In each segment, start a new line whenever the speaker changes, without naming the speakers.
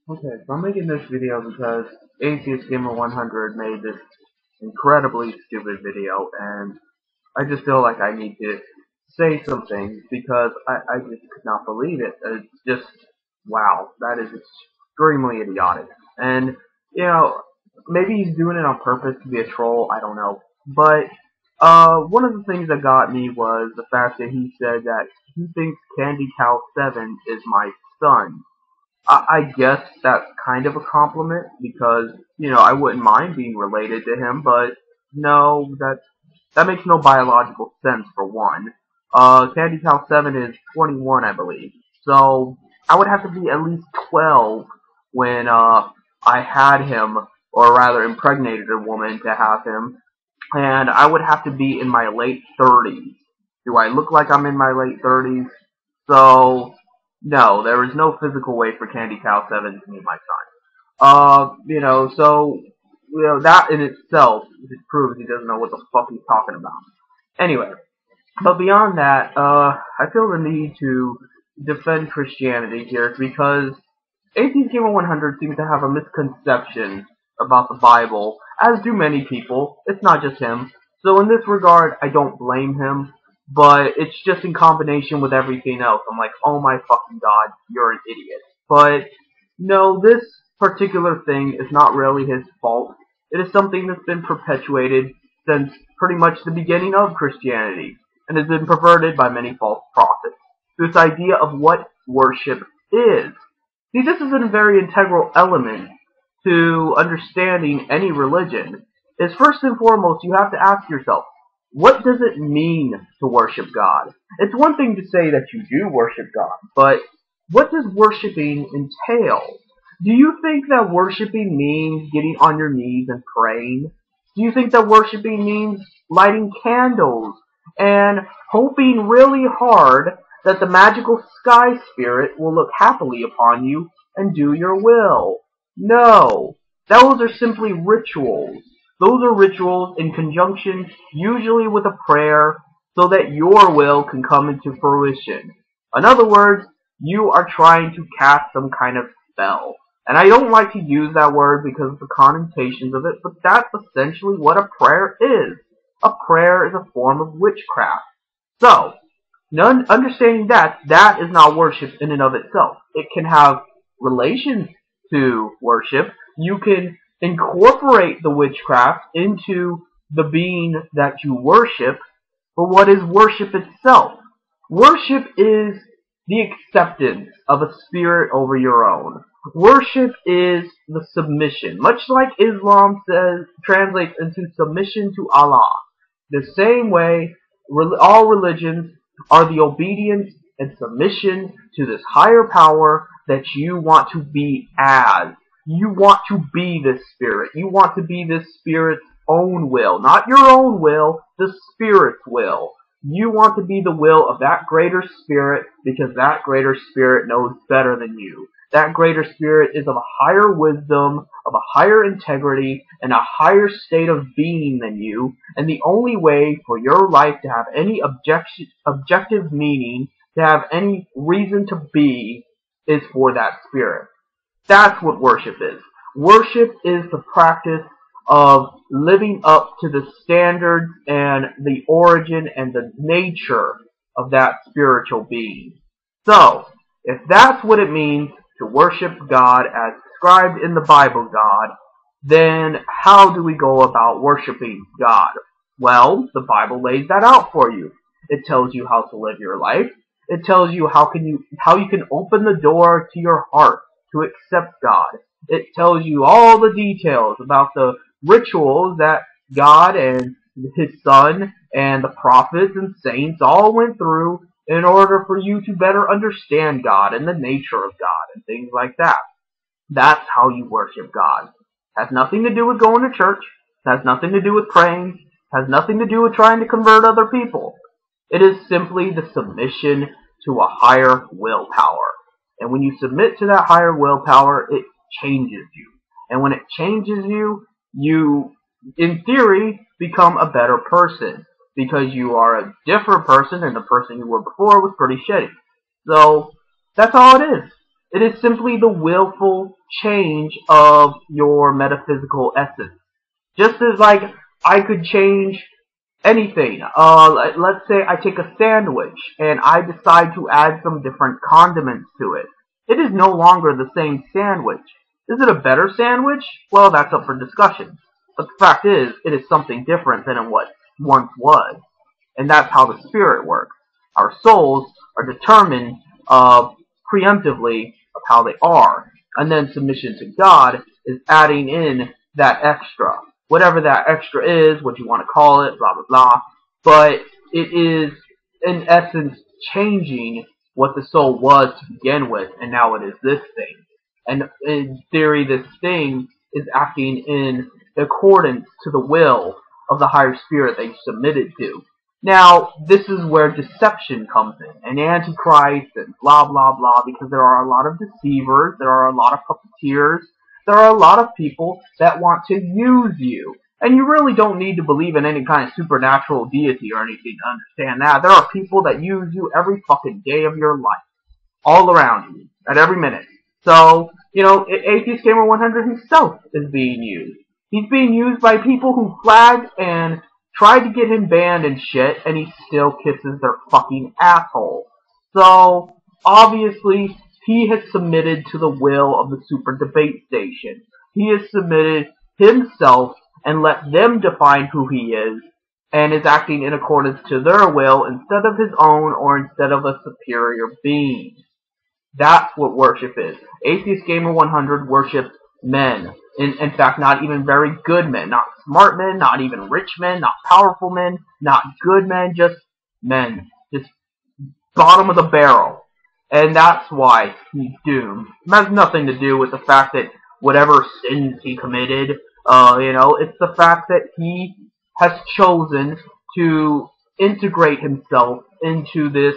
Okay, so I'm making this video because AtheistGamer100 made this incredibly stupid video, and I just feel like I need to say something because I just could not believe it. It's just, wow, that is extremely idiotic. And, you know, maybe he's doing it on purpose to be a troll, I don't know. But, one of the things that got me was the fact that he said that he thinks Candy Cow 7 is my son. I guess that's kind of a compliment because, I wouldn't mind being related to him, but no, that makes no biological sense for one. Candy Cow 7 is 21, I believe. So, I would have to be at least 12 when, I had him, or rather impregnated a woman to have him, and I would have to be in my late 30s. Do I look like I'm in my late 30s? So, no, there is no physical way for Candy Cow 7 to be my son. That in itself just proves he doesn't know what the fuck he's talking about. Anyway, but beyond that, I feel the need to defend Christianity here because AtheistGamer100 seems to have a misconception about the Bible, as do many people. It's not just him. So in this regard, I don't blame him, but it's just in combination with everything else. I'm like, oh my fucking god, you're an idiot. But no, this particular thing is not really his fault. It is something that's been perpetuated since pretty much the beginning of Christianity, and has been perverted by many false prophets. This idea of what worship is. See, this is a very integral element to understanding any religion. Is first and foremost, you have to ask yourself, what does it mean to worship God? It's one thing to say that you do worship God, but what does worshiping entail? Do you think that worshiping means getting on your knees and praying? Do you think that worshiping means lighting candles and hoping really hard that the magical sky spirit will look happily upon you and do your will? No. Those are simply rituals. Those are rituals in conjunction usually with a prayer so that your will can come into fruition. In other words, you are trying to cast some kind of spell. And I don't like to use that word because of the connotations of it, but that's essentially what a prayer is. A prayer is a form of witchcraft. So, understanding that is not worship in and of itself. It can have relations to worship. You can incorporate the witchcraft into the being that you worship, but what is worship itself? Worship is the acceptance of a spirit over your own. Worship is the submission, much like Islam translates into submission to Allah. The same way, all religions are the obedience and submission to this higher power that you want to be as. You want to be this spirit. You want to be this spirit's own will. Not your own will, the spirit's will. You want to be the will of that greater spirit because that greater spirit knows better than you. That greater spirit is of a higher wisdom, of a higher integrity, and a higher state of being than you. And the only way for your life to have any objective meaning, to have any reason to be, is for that spirit. That's what worship is. Worship is the practice of living up to the standards and the origin and the nature of that spiritual being. So, if that's what it means to worship God as described in the Bible God, then how do we go about worshiping God? Well, the Bible lays that out for you. It tells you how to live your life. It tells you how you can open the door to your heart to accept God. It tells you all the details about the rituals that God and His Son and the prophets and saints all went through in order for you to better understand God and the nature of God and things like that. That's how you worship God. Has nothing to do with going to church. Has nothing to do with praying. Has nothing to do with trying to convert other people. It is simply the submission to a higher willpower. And when you submit to that higher willpower, it changes you. And when it changes you, you, in theory, become a better person. Because you are a different person, and the person you were before was pretty shitty. So, that's all it is. It is simply the willful change of your metaphysical essence. Just as, like, I could change anything. Let's say I take a sandwich and I decide to add some different condiments to it. It is no longer the same sandwich. Is it a better sandwich? Well, that's up for discussion. But the fact is, it is something different than what once was. And that's how the spirit works. Our souls are determined preemptively of how they are. And then submission to God is adding in that extra. Whatever that extra is, what you want to call it, blah, blah, blah. But it is, in essence, changing what the soul was to begin with, and now it is this thing. And in theory, this thing is acting in accordance to the will of the higher spirit that you submitted to. Now, this is where deception comes in, and Antichrist, and blah, blah, blah, because there are a lot of deceivers, there are a lot of puppeteers, there are a lot of people that want to use you. And you really don't need to believe in any kind of supernatural deity or anything to understand that. There are people that use you every fucking day of your life. All around you. At every minute. So, AtheistGamer100 himself is being used. He's being used by people who flagged and tried to get him banned and shit, and he still kisses their fucking asshole. So, obviously, he has submitted to the will of the Super Debate Station. He has submitted himself and let them define who he is, and is acting in accordance to their will instead of his own or instead of a superior being. That's what worship is. AtheistGamer100 worships men. In fact, not even very good men. Not smart men, not even rich men, not powerful men, not good men, just men. Just bottom of the barrel. And that's why he's doomed. It has nothing to do with the fact that whatever sins he committed, it's the fact that he has chosen to integrate himself into this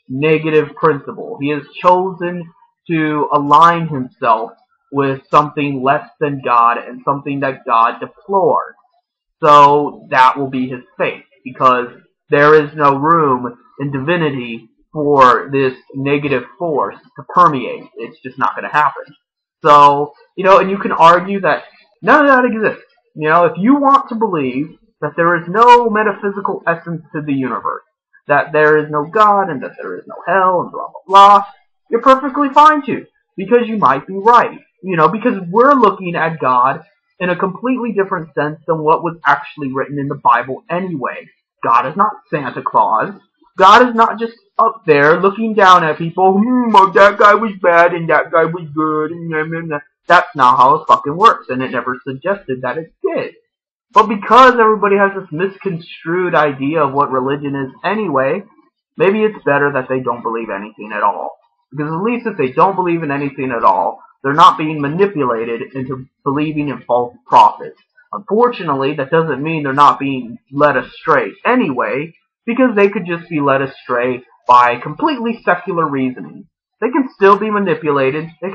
negative principle. He has chosen to align himself with something less than God and something that God deplores. So that will be his fate, because there is no room in divinity for this negative force to permeate. It's just not going to happen. So, and you can argue that none of that exists. If you want to believe that there is no metaphysical essence to the universe, that there is no God and that there is no hell and blah, blah, blah, you're perfectly fine to, because you might be right. Because we're looking at God in a completely different sense than what was actually written in the Bible anyway. God is not Santa Claus. God is not just up there looking down at people, well, that guy was bad and that guy was good, and that's not how it fucking works, and it never suggested that it did. But because everybody has this misconstrued idea of what religion is anyway, maybe it's better that they don't believe anything at all. Because at least if they don't believe in anything at all, they're not being manipulated into believing in false prophets. Unfortunately, that doesn't mean they're not being led astray anyway, because they could just be led astray by completely secular reasoning. They can still be manipulated. They can